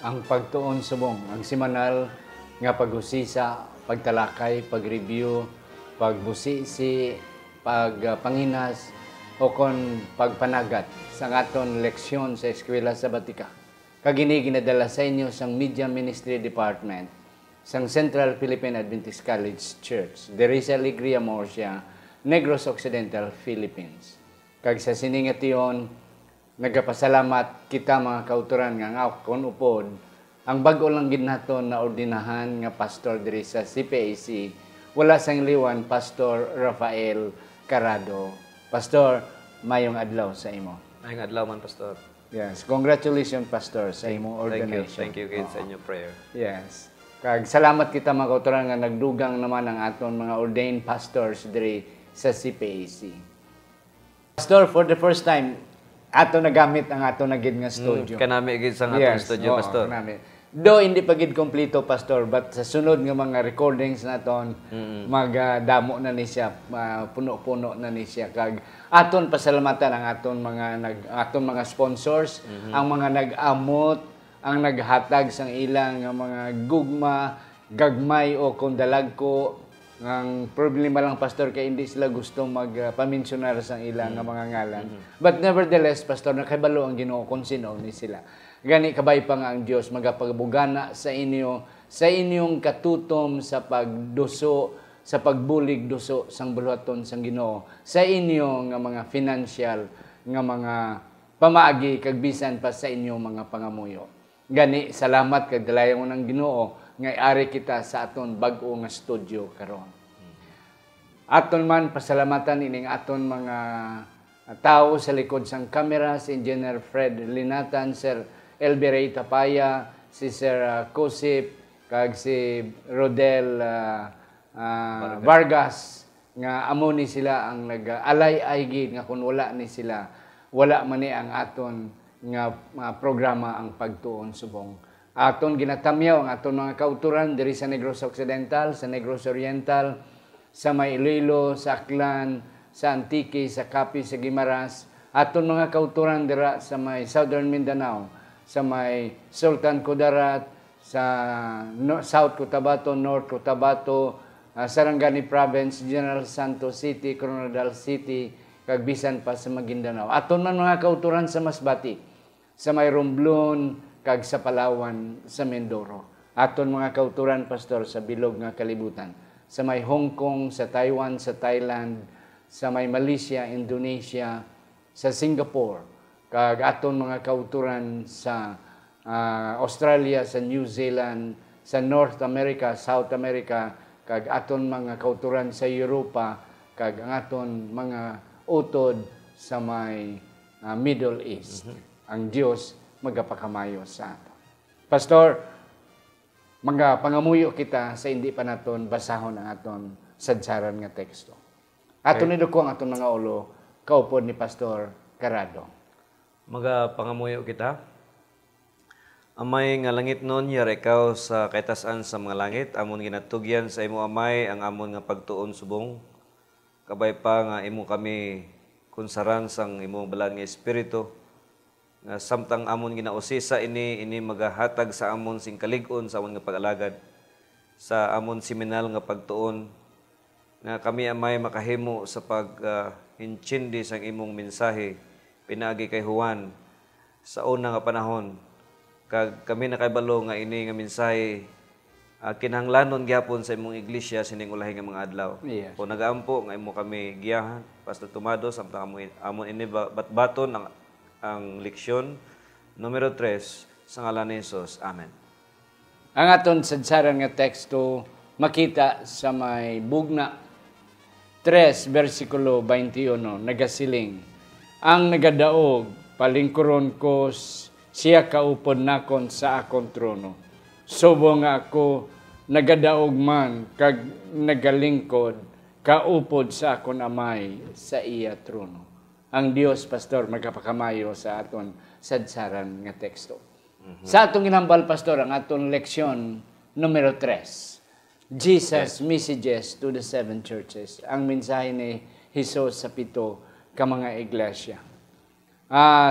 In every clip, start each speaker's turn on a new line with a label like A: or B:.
A: ang pagtuon subong, ang semanal nga pag-usisa, pagtalakay, pag-review, pagbusisi, pagpanginas, o kon pagpanagat sa aton leksyon sa eskwela sabatika. Kagini ginadala sa inyo sang Media Ministry Department sang Central Philippine Adventist College Church, diri sa Alegria Murcia, Negros Occidental, Philippines. Kag sa siningation, nagapasalamat kita mga kauturan nga kon upod ang bag-o lang gid naton na ordinahan nga pastor diri sa CPAC, wala sang liwan, Pastor Rafael Carado. Pastor, mayong adlaw sa imo.
B: Mayong adlaw man, Pastor.
A: Yes, congratulations Pastor sa imong ordination.
B: Thank you kid sa inyong prayer.
A: Yes. Kag salamat kita mga kauturan nga nagdugang naman ang aton mga ordained pastors diri sa CPAC. Pastor, for the first time, ato nagamit ang ato na gid nga studio.
B: Kanami gid sa atong studio, Pastor.
A: Kanami. Do hindi pa gid kompleto, Pastor, but sa sunod nga mga recordings naton, magdamo na ni siya, puno-puno na ni siya. Kag aton pasalamatan ang aton mga sponsors, ang mga nag-amot, ang naghatag sang ilang nga mga gugma, gagmay o kondalagko. Ang problema lang, Pastor, kay hindi sila gusto magpaminsionar sang ilang nga mga ngalan. But nevertheless, Pastor, nakahibalo ang Ginoo kung sino ni sila. Gani kabay pa nga ang Dios magapagbugana sa inyo, sa inyong katutom sa pagduso, sa pagbulig duso sang buluhaton sang Ginoo, sa inyo nga mga financial nga mga pamaagi kag bisan pa sa inyong mga pangamuyo. Gani salamat kag dalayan mo ng Ginoo nga ari kita sa aton bag-o nga studio karon. Aton man pasalamatan ining aton mga tao sa likod sang camera, si Engineer Fred Linatan, Sir Elberay Tapaya, si Sir Kusip, kag si Rodel Vargas, nga amo ni sila ang nag-alay-ay gid nga kung wala ni sila, wala man ni ang aton nga programa ang pagtuon subong. Aton ginatamyaw ang aton mga kauturan diri sa Negros Occidental, sa Negros Oriental, sa may Iloilo, sa Aklan, sa Antique, sa Capi, sa Guimaras, aton mga kauturan dira sa may Southern Mindanao, sa may Sultan Kudarat, sa South Cotabato, North Cotabato, Sarangani Province, General Santos City, Coronadal City, kag bisan pa sa Maguindanao. Aton man mga kauturan sa Masbati, sa may Romblon, kag sa Palawan, sa Mindoro. Aton mga kauturan, Pastor, sa bilog nga kalibutan, sa may Hong Kong, sa Taiwan, sa Thailand, sa may Malaysia, Indonesia, sa Singapore, kag aton mga kauturan sa Australia, sa New Zealand, sa North America, South America, kag aton mga kauturan sa Europa, kag ang aton mga utod sa may Middle East. Ang Dios magapakamayo sa ato. Pastor, pangamuyo kita sa hindi pa naton basahon ang aton sadsaran nga teksto. Aton niduko ang aton mga ulo, kaupod ni Pastor Carado.
B: Pangamuyo kita. Amay nga langit nun, yara ikaw sa kaitasan sa mga langit, amon ginatugyan sa imo amay, ang amon nga pagtuon subong. Kabay pa nga imo kami kunsaran sang imo balan nga espiritu. Nga samtang amon ginausisa ini magahatag sa amon sing kalig-on sa amon nga pag-alagad. Sa amon seminal nga pagtuon, nga kami amay makahimo sa pag-inchindi sang imong mensahe, pinaagi kay Juan sa una nga panahon. Kag kami nakaibalo nga ini nga mensahe kinahanglanon gyapon sa imong iglesia sining ulahi nga mga adlaw.
A: Yes.
B: O nagaampo nga imo kami giyahan, Pastor Tomado, samtang amon ini batbaton ang leksyon numero 3 sa ngalan ni Jesus. Amen.
A: Ang aton sadsaran nga teksto makita sa may bugna 3 versikulo 21 nagasiling, ang nagadaog palingkuron ko siya kaupod nakon sa akong trono. Subong nga ako nagadaog man kag nagalingkod kaupod sa akong amay sa iya trono. Ang Dios, Pastor, magkapakamayo sa aton sadsaran nga teksto. Sa atong ginambal, Pastor, ang aton leksyon numero 3. Jesus Messages to the Seven Churches. Ang mensahe ni Jesus sa 7 ka mga iglesia.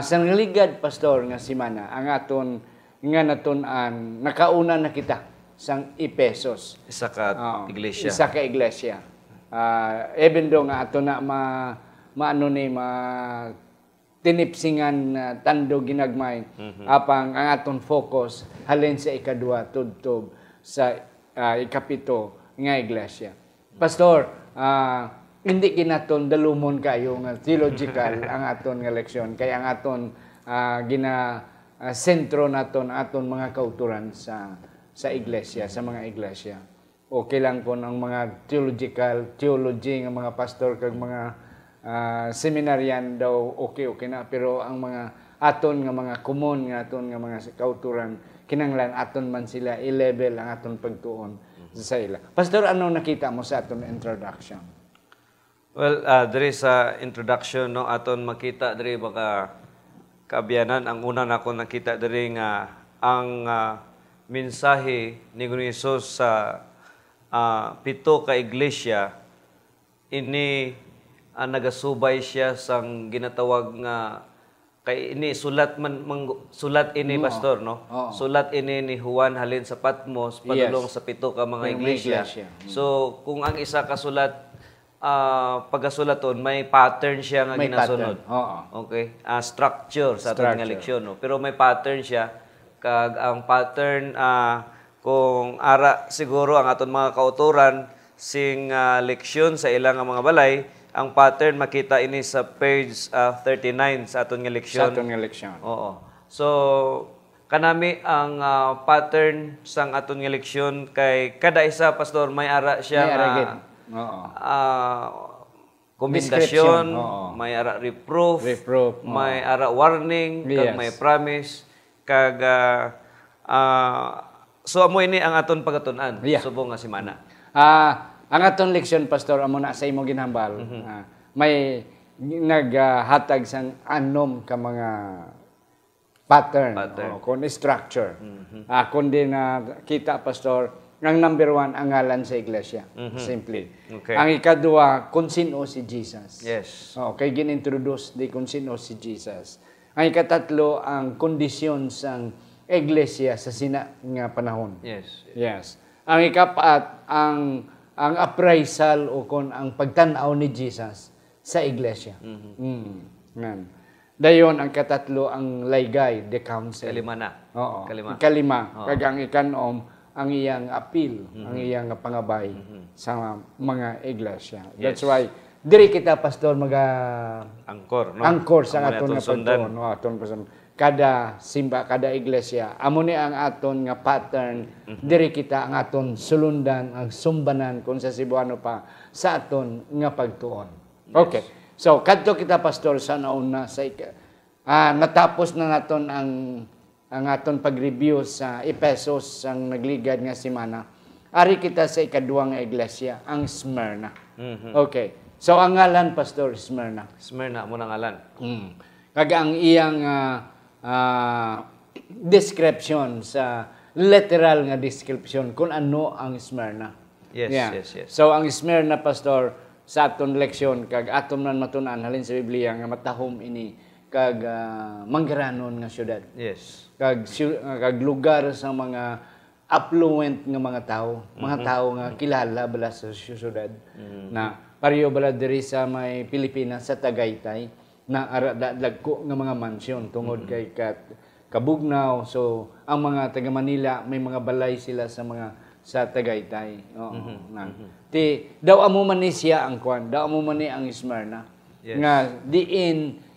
A: Sa naligad, Pastor, nga simana, ang aton nga natun-an nakauna na kita sang Epesos.
B: Isa ka iglesia.
A: Isa ka iglesia. Even though nga ato na maano ni tinipsingan tando ginagmay apang ang aton focus halin sa ikadua tudtob sa ikapito nga iglesia. Pastor, hindi kinaton dalumon kayo nga theological ang aton nga leksyon kay ang aton sentro naton aton mga kauturan sa iglesia, sa mga iglesia. Okay lang po ng mga theology ng mga pastor kag mga seminaryan daw okay na pero ang mga aton nga mga common nga aton nga mga kauturan kinanglan aton man sila i-level ang aton pagtuon sa ila. Pastor, ano nakita mo sa aton introduction?
B: Well, diri sa introduction no aton makita diri baka kaabyanan ang una nako nakita diri nga ang mensahe ni Jesus sa pito ka iglesia ini nagasubay siya sang ginatawag nga kay ini sulat sulat ini pastor no. Sulat ini ni Juan halin sa Patmos padulong sa pito ka mga iglesia. So kung ang isa ka sulat pagkasulaton may pattern siya nga ginasunod. Okay? Structure sa aton nga leksyon no. Pero may pattern siya kag ang pattern kung ara siguro ang aton mga kauturan sing leksyon sa ilang mga balay, ang pattern makita ini sa page 39 sa aton nga leksyon.
A: Sa aton nga leksyon.
B: Oo. So kanami ang pattern sang aton nga leksyon kay kada isa pastor may ara siya komendasyon, may ara reproof, may ara warning, kag may promise, kag so amo ini ang aton pagatunan subong nga semana.
A: Ang aton leksyon pastor amo na sa imo ginhambal. May naghatag sang anom ka mga pattern. Kun structure. Kundi na kita pastor ang number one, ang ngalan sa iglesia. Simply.
B: Okay.
A: Ang ikadua, kung sino si Jesus.
B: Yes.
A: Kay gin-introduce di kung sino si Jesus. Ang ikatatlo, ang kondisyon sa iglesia sa sina nga panahon. Yes. Ang ikapat, ang appraisal o kung ang pagtanaw ni Jesus sa iglesia. Dayon, ang katatlo, ang laygay, the council.
B: Kalima na.
A: Kalima. Kag ang ikanom, ang iyang appeal, ang iyang pangabay sa mga iglesia. That's why diri kita pastor angkor sa aton nga pagtuon, kada simba, kada iglesia. Amo ni ang aton nga pattern, diri kita ang aton sulundan, ang sumbanan kung sa Cebuano pa sa aton nga pagtuon. Okay. So kadto kita pastor sa nauna sa natapos na naton ang aton pag-review sa Epesos ang nagligad nga semana. Ari kita sa ikaduwa nga iglesia, ang Smyrna. Okay. So ang ngalan pastor Smyrna.
B: Smyrna mo nang ngalan.
A: Kag ang iyang description sa literal nga description kung ano ang Smyrna.
B: Yes.
A: So ang Smyrna pastor sa aton leksyon kag aton man matunan halin sa Biblia nga matahom ini kag manggaranon nga syudad.
B: Yes.
A: Kag lugar sa mga affluent nga mga tao, nga kilala bala sa syudad. Na pareho bala diri sa may Pilipinas sa Tagaytay na dagko nga mga mansyon tungod kay kabugnaw. So ang mga taga Manila may mga balay sila sa Tagaytay. Daw amo man ni siya ang kwan, daw amo man ni ang Smyrna. Nga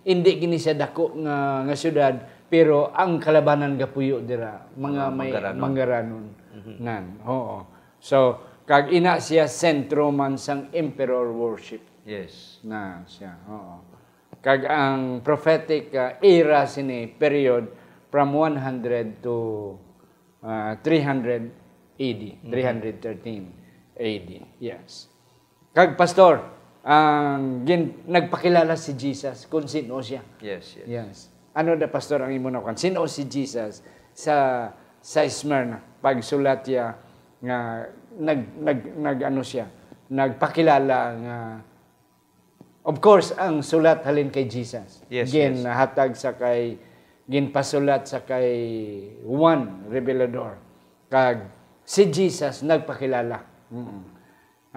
A: hindi gini siya dako nga syudad pero ang kalabanan gapuyo dira mga may manggaranon. So kag ina siya sentro man sang emperor worship.
B: Yes.
A: Na siya. Kag ang prophetic era sini period from 100 to 300 AD, 313 AD. Yes. Kag pastor, nagpakilala si Jesus kung sino siya.
B: Yes.
A: Ano da pastor ang imo nakuan? Sino si Jesus sa Smyrna? Pagsulat niya nga nag-ano siya, nagpakilala nga of course ang sulat halin kay Jesus.
B: Yes.
A: Hatag sa kay ginpasulat sa kay Juan Revelador. Kag si Jesus nagpakilala.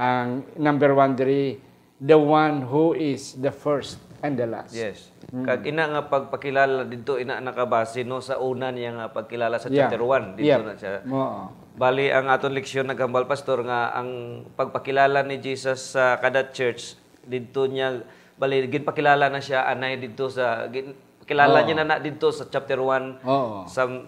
A: Ang number 1 diri, the one who is the first and the last.
B: Yes. Kag ina nga pagpakilala dito ina nakabase no sa una niya nga pagkilala sa chapter 1 dito na siya.
A: Oo.
B: Bali ang aton leksyon naghambal pastor nga ang pagpakilala ni Jesus sa kada church dito niya bali ginpakilala na siya anay dito sa kilala niya na dito sa chapter 1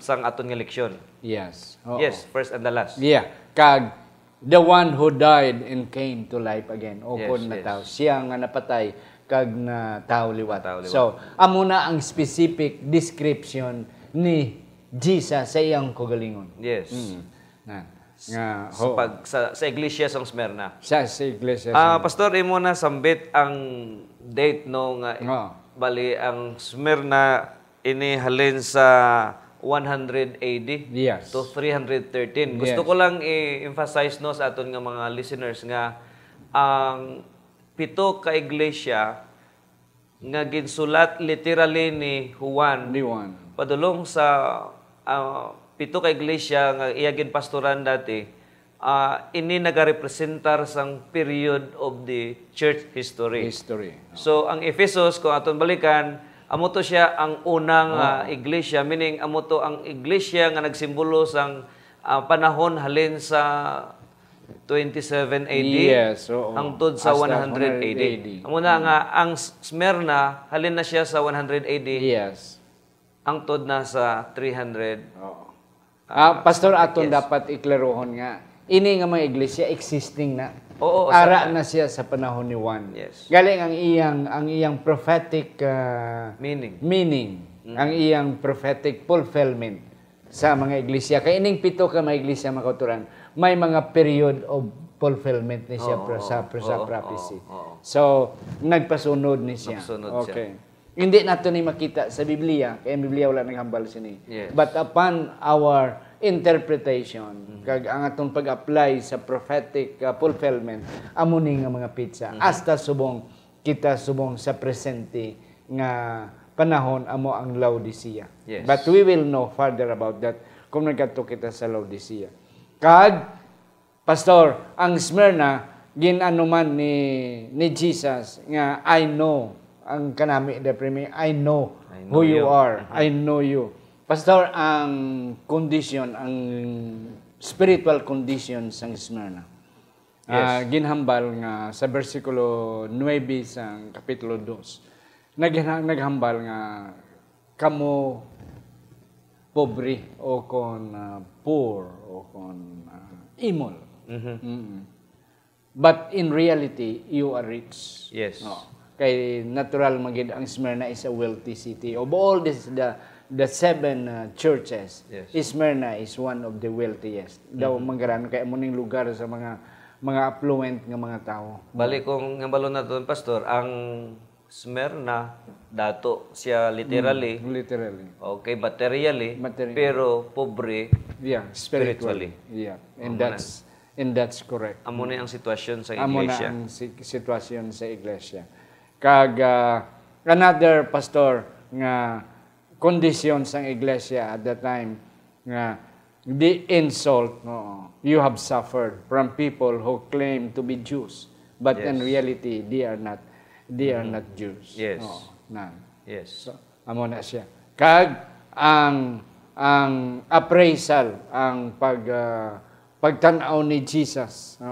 B: sang aton nga leksyon.
A: Yes.
B: Yes, first and the last.
A: Yeah. Kag the one who died and came to life again. Okon na
B: yes.
A: tao. Siya nga napatay kag na tao liwat. So, amo na ang specific description ni Jesus sa iyang kagalingon.
B: Yes.
A: Na nga
B: sa iglesia sang Smyrna.
A: Sa iglesia.
B: Pastor, imo na sambit ang date no nga bali ang Smyrna ini halin sa 100 AD to 313. Gusto ko lang i-emphasize no sa aton nga mga listeners nga ang 7 ka iglesia nga ginsulat literally ni Juan padulong sa 7 ka iglesia nga iya ginpastoran dati ini nagarepresentar sang period of the church history. So ang Ephesus kung aton balikan amo to siya ang unang iglesia, meaning amo to ang iglesia nga nagsimbolo sang panahon halin sa 27 AD hangtod sa 100 AD. Amo na nga ang Smyrna halin na siya sa 100 AD. Hangtod na sa 300.
A: Pastor aton dapat iklarohon nga ini nga mga iglesia existing na. Ara na siya sa panahon ni Juan. Galing ang iyang prophetic meaning, ang iyang prophetic fulfillment sa mga iglesia. Kay ining 7 ka mga iglesia makauturan, may mga period of fulfillment ni siya sa prophecy. So, nagpasunod ni siya. Okay. Hindi nato ni makita sa Biblia, kaya ang Biblia wala naghambal sini. But upon our interpretation, kag ang atong pag-apply sa prophetic fulfillment, amo ni nga mga pizza. Hasta subong kita subong sa presente nga panahon amo ang Laodicea. But we will know further about that kung nagkadto kita sa Laodicea. Kag pastor, ang Smyrna ginano man ni Jesus nga I know ang kanami the premier I know who you are. I know you. Pastor, ang condition, ang spiritual condition sang Smyrna. Ginhambal nga sa versikulo 9 sang kapitulo 2. Naghambal nga kamo pobre o kon poor o kon imol. But in reality, you are rich. Kay natural magid ang Smyrna is a wealthy city. Of all this the 7 churches, Smyrna is one of the wealthiest. Daw manggaran kay amo ning lugar sa mga affluent nga mga tao.
B: Bali kung ngambalo na doon pastor, ang Smyrna dato siya literally. Okay, materially. Pero pobre spiritually.
A: And that's correct.
B: Amo na ang sitwasyon sa iglesia.
A: Amo na ang sitwasyon sa iglesia. Kag another pastor nga condition sang iglesia at that time nga the insult you have suffered from people who claim to be Jews but in reality they are not Jews. So, amo na siya. Kag ang appraisal ang pagtan-aw ni Jesus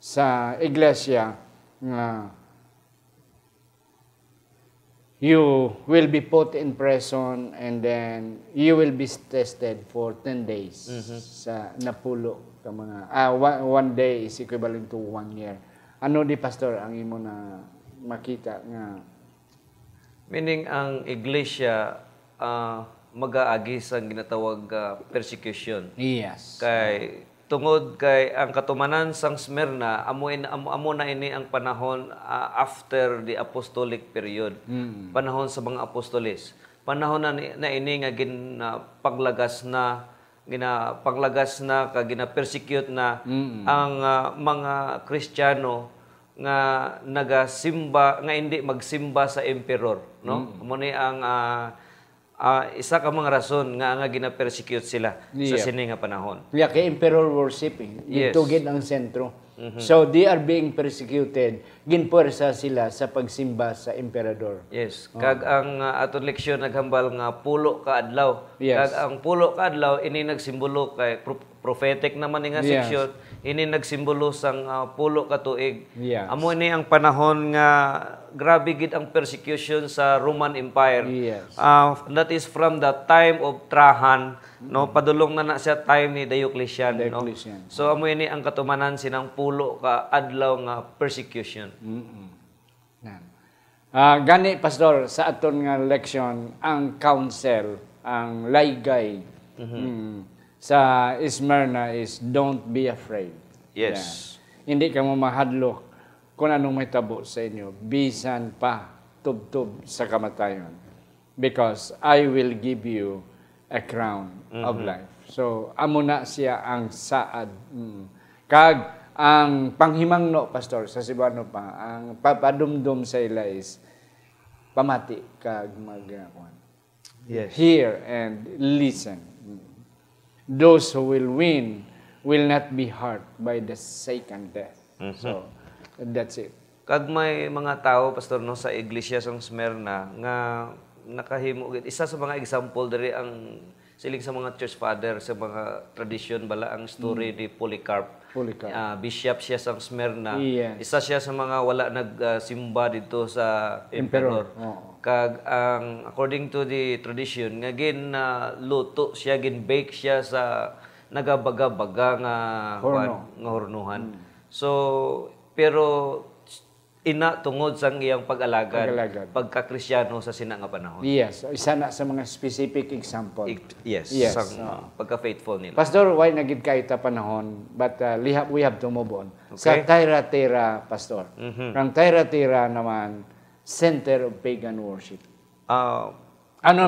A: sa iglesia nga you will be put in prison and then you will be tested for 10 days sa napulo ka mga 1 day is equivalent to 1 year. Ano di pastor ang imo na makita nga
B: meaning ang iglesia mag-aagi sa ginatawag persecution. Kay tungod kay ang katumanan sang Smyrna amo na ini ang panahon after the apostolic period. Panahon sa mga apostoles. Panahon na ini nga ginapaglagas na gina-persecute na ang mga Kristiyano nga nagasimba nga hindi magsimba sa emperor, no? Amo ni ang isa ka mga rason nga gina-persecute sila sa
A: Yeah.
B: sini nga panahon.
A: Yeah, kay emperor worshiping.
B: Yes.
A: Ito gid ang sentro. So they are being persecuted. Ginpuwersa sila sa pagsimba sa emperador.
B: Yes, kag ang aton leksyon naghambal nga pulo ka adlaw.
A: Yes.
B: Kag ang pulo ka adlaw ini nagsimbolo kay prophetic naman ni nga
A: Yes.
B: section, ini nagsimbolo sang pulo ka tuig.
A: Yes.
B: Amo ini ang panahon nga grabe gid ang persecution sa Roman Empire.
A: Yes.
B: That is from the time of Trajan, no, padulong na siya time ni Diocletian, no.
A: Diocletian.
B: So amo ini ang katumanan sinang pulo ka adlaw nga persecution.
A: Yan. Gani, Pastor, sa aton nga leksyon, ang counsel, ang laygay sa Smyrna is don't be afraid.
B: Yes.
A: Yan. Hindi ka mo mahadlok kung anong may tabo sa inyo. Bisan pa, tubtub sa kamatayon. Because I will give you a crown of life. So, amo na siya ang saad. Kag, ang panghimangno, Pastor, sa Cebuano pa, ang papadumdum sa ila is pamati kag
B: Yes.
A: hear and listen. Those who will win will not be hurt by the second death. So, that's it.
B: Kag may mga tao, Pastor, no, sa iglesia sa Smyrna nga nakahimo gid. Isa sa mga example diri ang siling sa mga church father sa mga tradition bala ang story ni Polycarp. Bishop siya sa Smyrna.
A: Yes.
B: Isa siya sa mga wala nagsimba dito sa emperor. Kag ang according to the tradition nga luto siya, bake siya sa nagabaga-baga nga nga hornuhan. So pero ina tungod sang iyang pag-alagad pagka-Kristiyano sa sina nga panahon.
A: Yes, isa na sa mga specific example.
B: Yes,
A: Yes.
B: sang pagka-faithful nila.
A: Pastor, why nagid kayo ta panahon, but we have to move on. Sa
B: Okay.
A: Thyatira, Pastor. Ang Thyatira naman, center of pagan worship.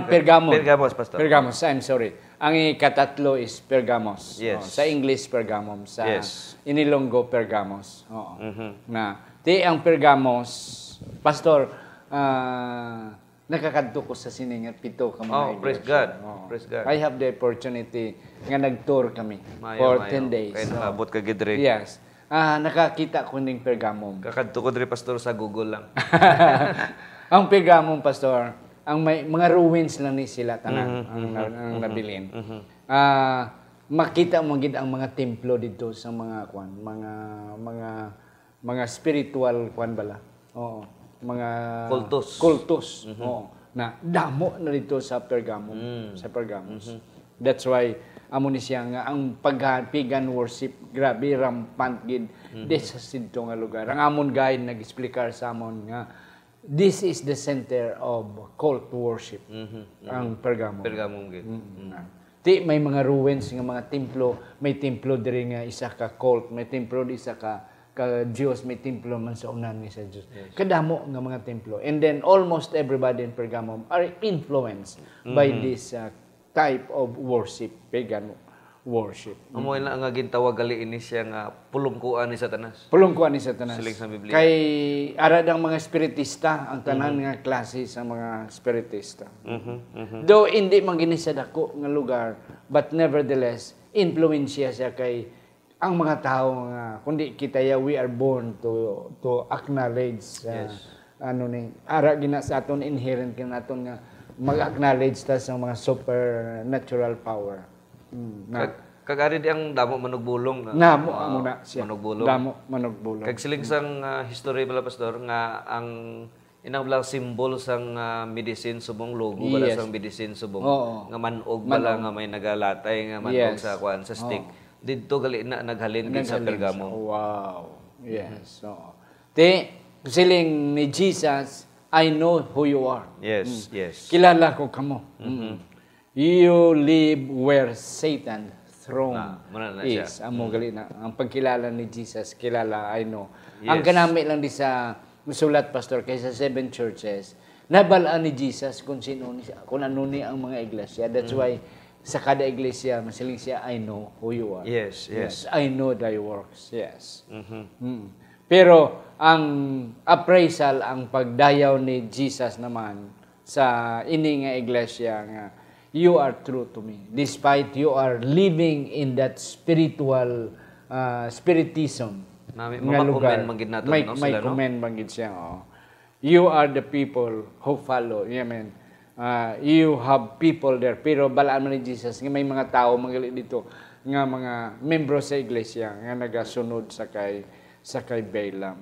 A: Pergamos?
B: Pergamos, Pastor.
A: Pergamos, I'm sorry. Ang ikatatlo is Pergamos.
B: Yes.
A: Sa English, Pergamum. Sa
B: Yes.
A: Inilonggo, Pergamos. Ang Pergamos, Pastor, nakakadto ko sa siningat pito ka mga
B: praise
A: iglesia.
B: God. Praise God.
A: I have the opportunity nga nag-tour kami for 10 days.
B: Kaya naabot ka gidre.
A: Yes. Nakakita ko ning Pergamum.
B: Kakadto ko diri, Pastor, sa Google lang.
A: Ang Pergamum, Pastor, ang may mga ruins lang ni sila tanan ang nabilin. Makita mo gid ang mga templo dito sa mga mga spiritual bala. Oo. Mga kultos. Oo. Na damo na dito sa Pergamum, sa Pergamos. That's why amo ni siya nga ang pagan worship grabe rampant gid sa sidto nga lugar. Ang amon guide nag-explicar sa amon nga this is the center of cult worship. Ang Pergamum.
B: Pergamum gid.
A: Ti may mga ruins nga mga templo, may templo diri nga isa ka cult, may templo di isa ka Diyos, may templo man sa unan ni sa Diyos. Yes. Kadamo nga mga templo. And then almost everybody in Pergamum are influenced by this type of worship, pagan worship.
B: Amo ila nga gintawag gali ini siya nga pulungkuan ni Satanas.
A: Pulungkuan ni Satanas.
B: Siling sa Biblia.
A: Kay arad ang mga spiritista, ang tanan nga klase sa mga spiritista. Though hindi man gini sa dako nga lugar, but nevertheless, influensya siya kay ang mga tao nga kundi kita we are born to acknowledge ara gina sa aton inherent kinaton nga mag-acknowledge ta sa mga supernatural power.
B: Kagari di ang damo manugbulong
A: muna siya.
B: Manugbulong.
A: Damo manugbulong.
B: Kag siling sang history bala, Pastor, nga ang inang bala symbol sang medicine subong logo bala sang medicine subong nga manog bala nga may nagalatay nga manog sa sa stick. Dito gali na naghalin gid sa Pergamum.
A: Wow. Yes. So, siling ni Jesus, I know who you are.
B: Yes, yes.
A: Kilala ko kamo. You live where Satan throne is. Amo gali na ang pagkilala ni Jesus, kilala, I know. Ang kanami lang di sa sulat, Pastor, kaysa 7 churches, nabalaan ni Jesus kung sino ni kung ano ni ang mga iglesia. That's why sa kada iglesia, masiling siya, I know who you are.
B: Yes.
A: I know thy works. Yes. Pero ang appraisal, ang pagdayaw ni Jesus naman sa ini nga iglesia nga you are true to me despite you are living in that spiritual spiritism
B: Nami
A: nga lugar.
B: mamakomen man gid nato
A: May
B: no sila no.
A: comment man gid siya. You are the people who follow. Amen. You have people there. Pero balaan man ni Jesus nga may mga tao magali dito nga mga membro sa iglesia nga nagasunod sa kay Balaam.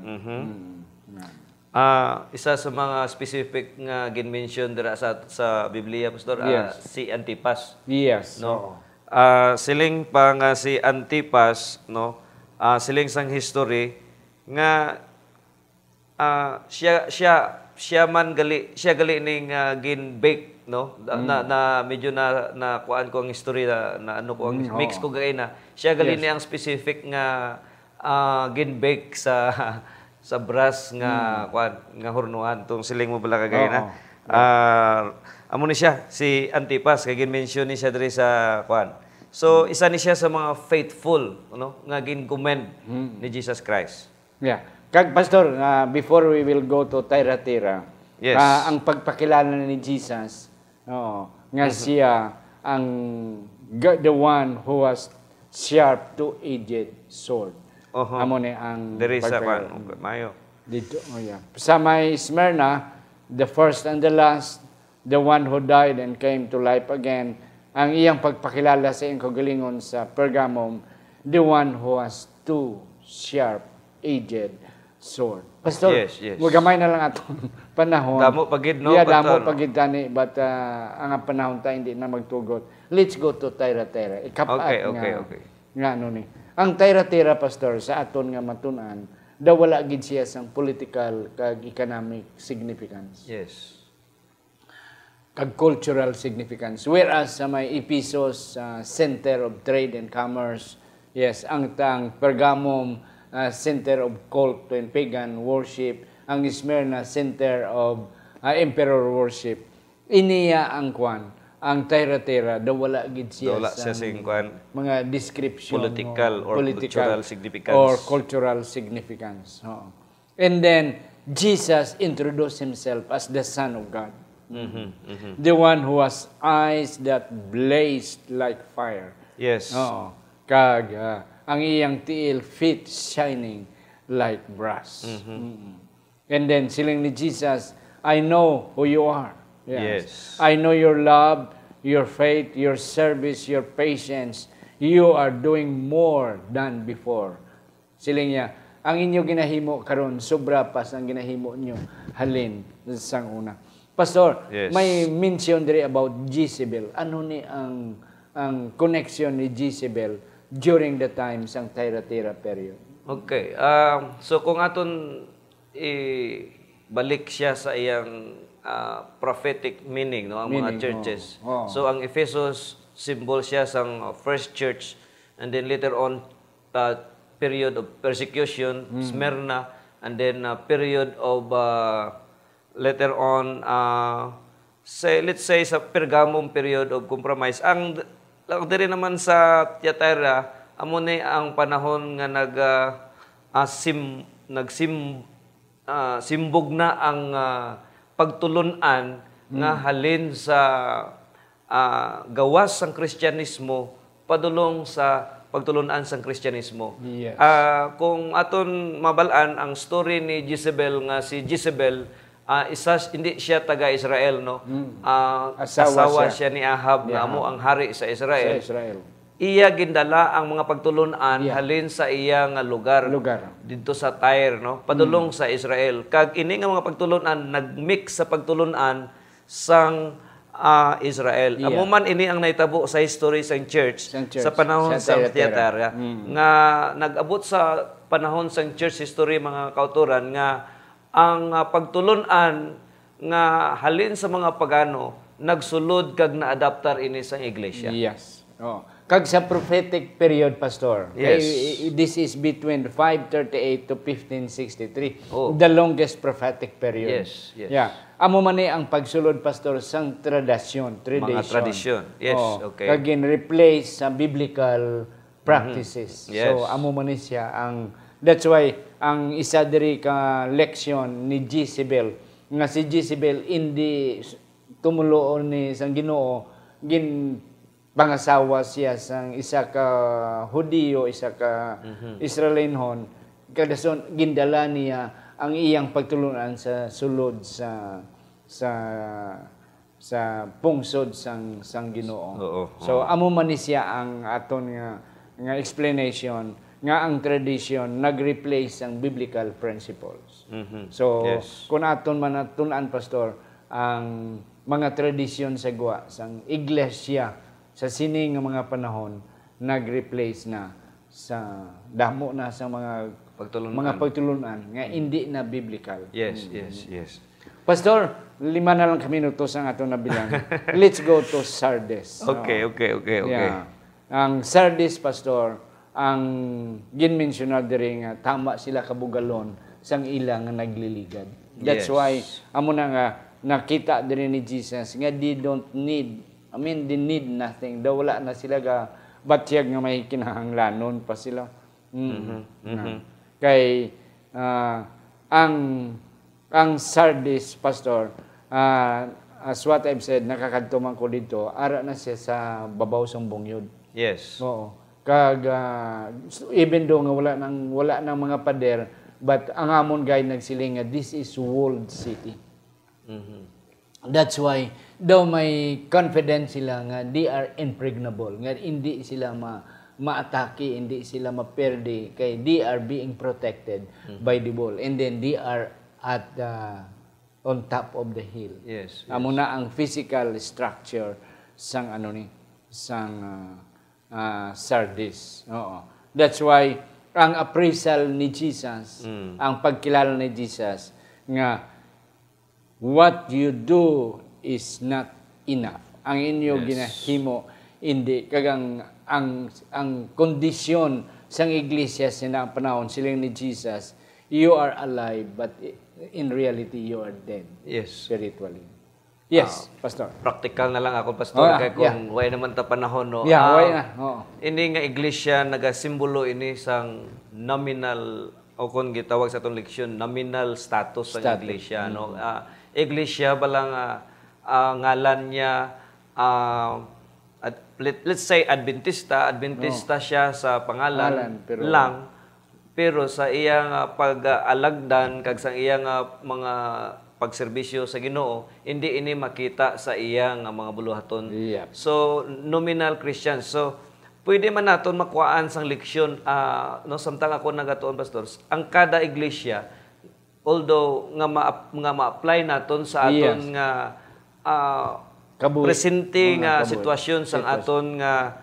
B: Isa sa mga specific nga gin-mention dira sa Biblia, Pastor,
A: Yes.
B: si Antipas.
A: Yes.
B: No. Siling pa nga si Antipas, no. Siling sang history nga siya gali ning gin-bake, no. Na medyo na kuan ko ang history na ano ko ang mix ko gay na. Siya gali ni ang specific nga gin-bake sa brass nga kuan nga hornuan tong siling mo bala kagay na. Amo ni siya si Antipas kay gin-mention ni siya diri sa kuan. So isa ni siya sa mga faithful no nga gin-commend ni Jesus Christ.
A: Yeah. Kag pastor, before we will go to Thyatira,
B: Yes.
A: ang pagpakilala ni Jesus, nga siya ang the one who was sharp two-edged sword. Amo ni ang
B: Diri sa
A: pagpakilala.
B: kuan mayo.
A: Dito, sa may Smyrna, the first and the last, the one who died and came to life again, ang iyang pagpakilala sa iyang kagalingon sa Pergamum, the one who has two sharp-edged sword. Pastor,
B: Yes.
A: magamay na lang atong panahon.
B: Damo pagid no.
A: Damo pagid tani, but ang panahon ta hindi na magtugot. Let's go to Thyatira. Ikapat
B: Okay.
A: nga ano ni. Ang Thyatira, pastor, sa aton nga matunan, daw wala gid siya sang political kag economic significance.
B: Yes.
A: Kag cultural significance. Whereas sa may Ephesus, center of trade and commerce, yes, ang Pergamum, center of cult and pagan worship, ang Smyrna, center of emperor worship. Iniya ang kwan, ang Thyatira, daw wala gid siya
B: Wala siya sing kuan
A: mga description
B: political or cultural significance.
A: or cultural significance. And then Jesus introduced himself as the Son of God. The one who has eyes that blazed like fire.
B: Yes.
A: Kag ang iyang tiil feet shining like brass. And then siling ni Jesus, I know who you are.
B: Yes.
A: I know your love, your faith, your service, your patience. You are doing more than before. Siling niya, ang inyo ginahimo karon sobra pa sa ginahimo niyo halin sang una. Pastor,
B: Yes.
A: may mention diri about Jezebel. Ano ni ang connection ni Jezebel during the time sang Thyatira period?
B: Okay. So kung aton balik siya sa iyang prophetic meaning no ang mga churches. So ang Ephesus symbol siya sang first church, and then later on period of persecution, Smyrna, and then period of later on let's say sa Pergamum period of compromise. Ang diri naman sa Thyatira amo ni ang panahon nga simbog na ang pagtulunan nga halin sa gawas sang Kristyanismo padulong sa pagtulunan sang Kristyanismo.
A: Yes.
B: Kung aton mabalaan ang story ni Jezebel nga si Jezebel hindi siya taga-Israel no. Asawa siya ni Ahab nga amo ang hari sa Israel.
A: Sa Israel.
B: Iya gindala ang mga pagtulunan halin sa iya nga lugar dito sa Tyre no padulong sa Israel. Kag ini nga mga pagtulunan nagmix sa pagtulunan sang Israel. Amo man ini ang naitabo sa history sang church sa panahon sa Thyatira nga nag-abot sa panahon sang church history mga kauturan nga ang pagtulunan nga halin sa mga pagano nagsulod kag naadaptar ini sang iglesia.
A: Yes. Kag sa prophetic period, Pastor,
B: Yes.
A: this is between 538 to 1563. The longest prophetic period.
B: Yes.
A: Yeah. Amo man ni ang pagsulod, Pastor, sang tradition.
B: Mga tradisyon. Yes, okay.
A: Kag replace sa biblical practices.
B: Yes.
A: So, amo man ni siya ang that's why ang isa diri ka leksyon ni Jezebel nga si Jezebel tumuloon ni sang Ginoo gin pangasawa siya sang isa ka Hudiyo, isa ka Israelinhon, kadason gindala niya ang iyang pagtulunan sa sulod sa pungsod sang Ginoo.
B: Oo.
A: So amo man ni siya ang aton nga explanation nga ang tradition nag-replace ang biblical principles. So kung aton man natun-an pastor ang mga tradisyon sa gwa sang iglesia sa sini nga mga panahon nag-replace na sa damo na sa mga pagtulunan nga hindi na biblical.
B: Yes.
A: Pastor, 5 na lang ka minutos ang ato nabilang. Let's go to Sardis.
B: Okay.
A: Yeah. Ang Sardis, Pastor, ang ginmensyonal diri nga tama sila kabugalon sang ilang nga nagliligad. That's why amo na nga nakita diri ni Jesus nga they need nothing. Daw wala na sila ga batyag nga may kinahanglanon pa sila. Kay ang Sardis, Pastor, as what I've said, nakakadto man ko dito, ara na siya sa babaw sang bungyod.
B: Yes.
A: Oo. Kag even though nga wala nang mga pader, but ang amon guide nagsiling nga this is walled city. That's why daw may confidence sila nga they are impregnable, nga hindi sila maatake, hindi sila maperde, kay they are being protected by the wall, and then they are at on top of the hill.
B: Yes.
A: Amo na ang physical structure sang Sardis. Oo. That's why ang appraisal ni Jesus, ang pagkilala ni Jesus nga what you do is not enough. Ang inyo ginahimo hindi kagang ang kondisyon sang iglesia sa panahon silang ni Jesus, you are alive but in reality you are dead.
B: Yes.
A: Spiritually. Yes, Pastor.
B: Practical na lang ako, Pastor, kay kung way naman ta panahon, no?
A: Way na.
B: Ini nga iglesia nagasimbolo ini sang nominal o kung gitawag sa atong leksyon, nominal status sa iglesia, no? Iglesia balang ngalan niya let's say Adventista siya sa pangalan pero sa iyang pag-alagdan kag sa iyang mga pagserbisyo sa Ginoo, hindi ini makita sa iyang mga buluhaton.
A: Yep.
B: So nominal Christian. So pwede man naton makuhaan sang leksyon no samtang ako nagatuon, Pastor, ang kada iglesia although nga ma-apply naton sa aton nga presente nga sitwasyon sang aton nga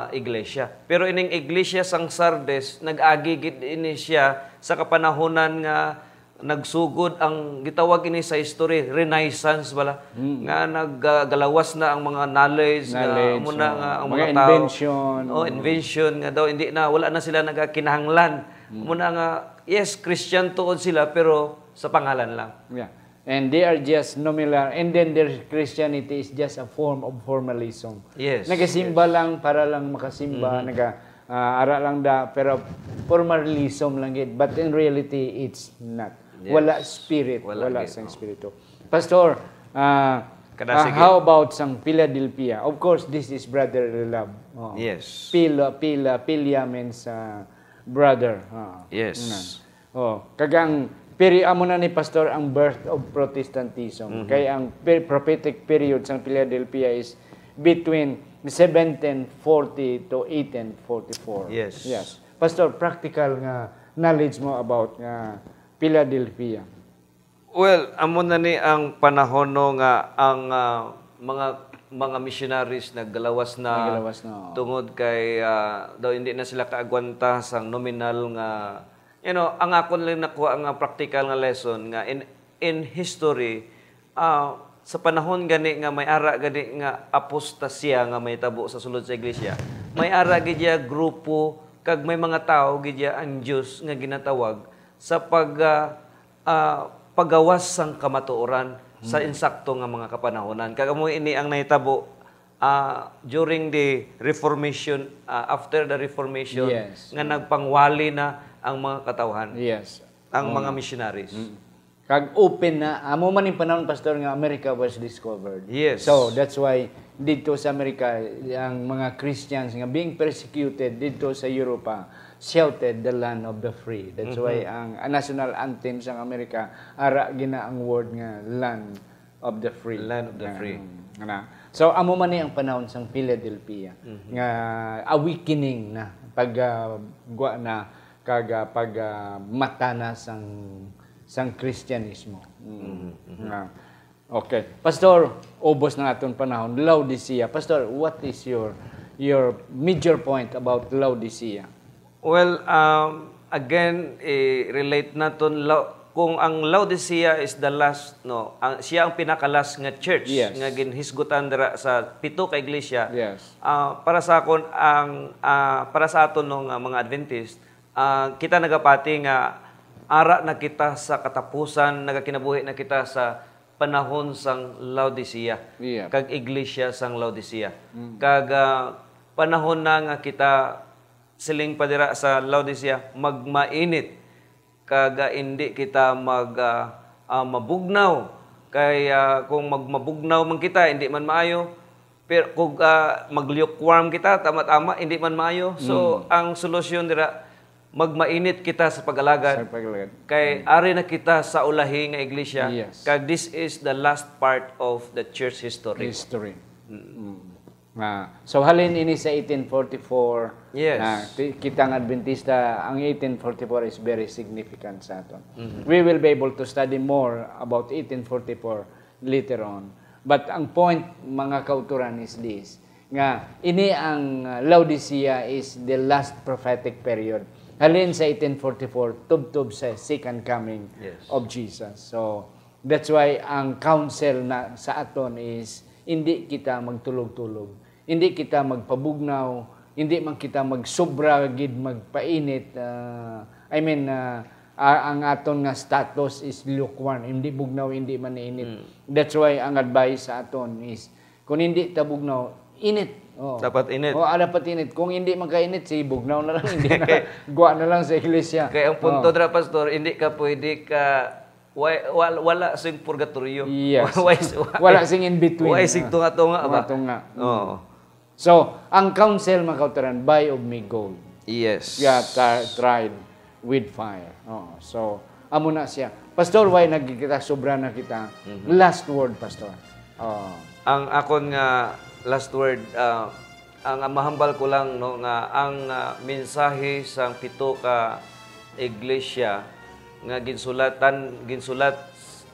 B: iglesia. Pero ining iglesia sang Sardes nag-agi gid ini siya sa kapanahonan nga nagsugod ang gitawag ini sa history Renaissance bala nga naggalawas na ang mga knowledge nga muna nga ang mga invention nga daw hindi na wala na sila nagakinahanglan muna nga yes Christian tuod sila pero sa pangalan lang.
A: Yeah. And they are just nominal, and then their Christianity is just a form of formalism.
B: Yes.
A: Nagasimba lang para lang makasimba, ara lang pero formalism lang it. But in reality, it's not. Yes. Wala spirit, wala sang spirito. Pastor, how about sang Philadelphia? Of course, this is brotherly love.
B: Yes.
A: Philia means brother.
B: Yes.
A: Kagang amo na ni Pastor ang birth of Protestantism. Kaya ang prophetic period sa Philadelphia is between 1740 to 1844.
B: Yes.
A: Pastor, practical nga knowledge mo about Philadelphia.
B: Well, amo na ni ang panahon no nga ang mga missionaries naggalawas na tungod kay daw hindi na sila kaagwanta sang nominal nga ang akon lang nakuha nga practical nga lesson nga in history sa panahon gani nga may ara gani nga apostasya nga may tabo sa sulod sa iglesia, may ara gid grupo kag may mga tao gid ang Dios nga ginatawag sa paggawas sang kamatuoran sa insakto nga mga kapanahonan. Kag amo ini ang nahitabo during the Reformation, after the Reformation, nga nagpangwali na ang mga katawhan, ang mga missionaries.
A: Kag open na, amo man yung panahon, Pastor, nga America was discovered.
B: Yes.
A: So, that's why dito sa Amerika, ang mga Christians nga being persecuted dito sa Europa, shouted the land of the free. That's why ang national anthem sa Amerika, ara gina ang word nga land of the free.
B: Land of the free.
A: So, amo man ni ang panahon sa Philadelphia, nga awakening na, pag pag mata na sang Kristyanismo. Okay. Pastor, ubos na aton panahon. Laodicea. Pastor, what is your major point about Laodicea?
B: Well, again, relate naton kung ang Laodicea is the last, siya ang pinakalas nga church nga ginhisgutan dira sa pito ka iglesia.
A: Yes.
B: Para sa akon para sa aton ng mga Adventist, kita nagapati nga ara na kita sa katapusan, nagakinabuhi na kita sa panahon sang Laodicea.
A: Yeah.
B: Kag iglesia sang Laodicea. Kag panahon na nga kita siling padira sa Laodicea magmainit. Kag hindi kita mabugnaw. Kay kung mabugnaw man kita, hindi man maayo. Pero kung mag-lukewarm kita, tama-tama, hindi man maayo. So, ang solusyon dira, magmainit kita sa pag-alagad. Kay ari na kita sa ulahi nga iglesia.
A: Yes.
B: Kag this is the last part of the church history.
A: So halin ini sa 1844.
B: Yes.
A: Kita ang Adventista, ang 1844 is very significant sa aton. We will be able to study more about 1844 later on. But ang point, mga kauturan, is this, nga ini ang Laodicea is the last prophetic period. Halin sa 1844, tubtob sa second coming of Jesus. So, that's why ang counsel na sa aton is, hindi kita magtulog-tulog. Hindi kita magpabugnaw. Hindi man kita magsobra, gid magpainit. Ang aton nga status is lukewarm. Hindi bugnaw, hindi man init. That's why ang advice sa aton is, kung hindi ta bugnaw, init.
B: Dapat init.
A: Dapat init. Kung hindi magkainit, si bugnaw na lang. Hindi na, guwa na lang sa iglesia.
B: Kaya ang punto dra, Pastor, hindi ka pwede wala sing purgatorio.
A: Yes. Wala sing in between.
B: Wala sing tunga-tunga ba?
A: Tunga-tunga.
B: Oo.
A: So, ang counsel, mga kauturan, buy of me gold.
B: Yes.
A: Yeah, tried with fire. So, amo na siya. Pastor, why nagkita, sobra na kita? Last word, Pastor.
B: Ang akon nga last word, ang mahambal ko lang nga ang mensahe sang pito ka iglesia nga ginsulat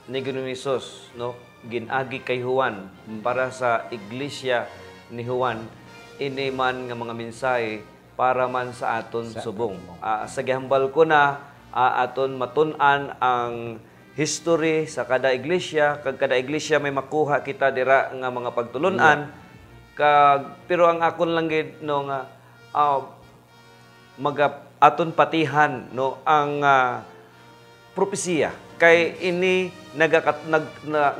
B: ni Ginoong Hesus, ginagi kay Juan para sa iglesia ni Juan, ini man nga mga mensahe para man sa aton subong. Sa gihambal ko na aton matun-an ang history sa kada iglesia, kag kada iglesia may makuha kita dira nga mga pagtulon-an. Pero ang akon lang gid nga aton patihan ang propesiya kay ini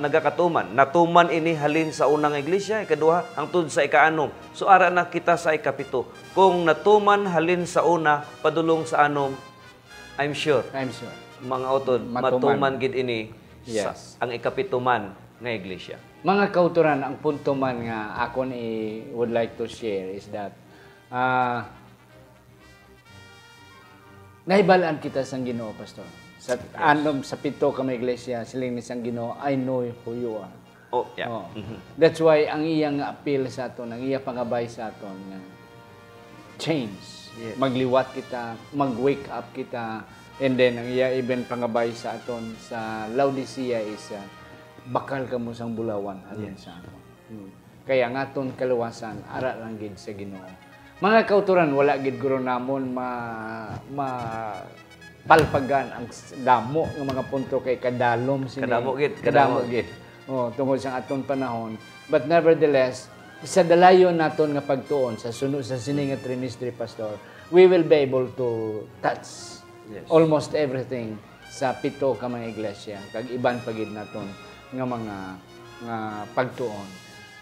B: nagakatuman. Natuman ini halin sa unang iglesia, ikaduha hangtod sa ikaanom. So ara na kita sa ikapito. Kung natuman halin sa una padulong sa anom, I'm sure. Mga utod, matuman gid ini ang ikapito man nga iglesia.
A: Mga kauturan, ang punto man nga ako would like to share is that nahibalaan kita sang Ginoo, Pastor. Sa sa pito ka mga iglesia, siling ni sang Ginoo, I know who you are. That's why ang iyang appeal sa aton, ang iyang pangabay sa aton nga change. Magliwat kita, mag-wake up kita, and then ang iyang even pangabay sa aton sa Laodicea is bakal ka mo sang bulawan halin sa aton. Kaya nga aton kaluwasan, ara lang gid sa Ginoo. Mga kauturan, wala gid guro namon palpagan ang damo ng mga punto kay kadalom sini. Kadamo gid. Tungod sa aton panahon. But nevertheless, sa dalayon naton nga pagtuon sa sunod sa sini nga trimestre, Pastor, we will be able to touch almost everything sa pito ka mga iglesia. Kag iban pagid naton nga mga pagtuon.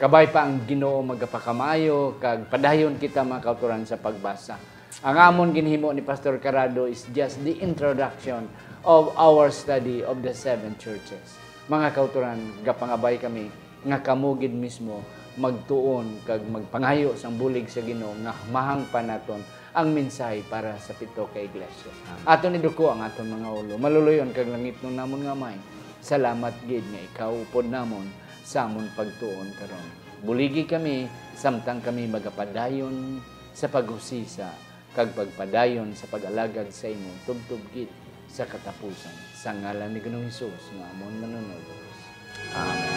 A: Kabay pa ang Ginoo magapakamayo kag padayon kita mga kauturan sa pagbasa. Ang amon ginhimo ni Pastor Carrado is just the introduction of our study of the seven churches. Mga kauturan, gapangabay kami nga kamugid mismo magtuon kag magpangayo sang bulig sa Ginoo nga mahang panaton ang mensahe para sa pito ka iglesia. Aton iduko ang aton mga ulo. Maluluyon kag langit nun namon nga may. Salamat gid nga ikaw upod namon sa amon pagtuon karon. Buligi kami samtang kami magapadayon sa paghusisa kag pagpadayon sa pag-alagad sa imo tubtub gid sa katapusan sa ngalan ni Ginoong Hesus nga amon manunod. Amen.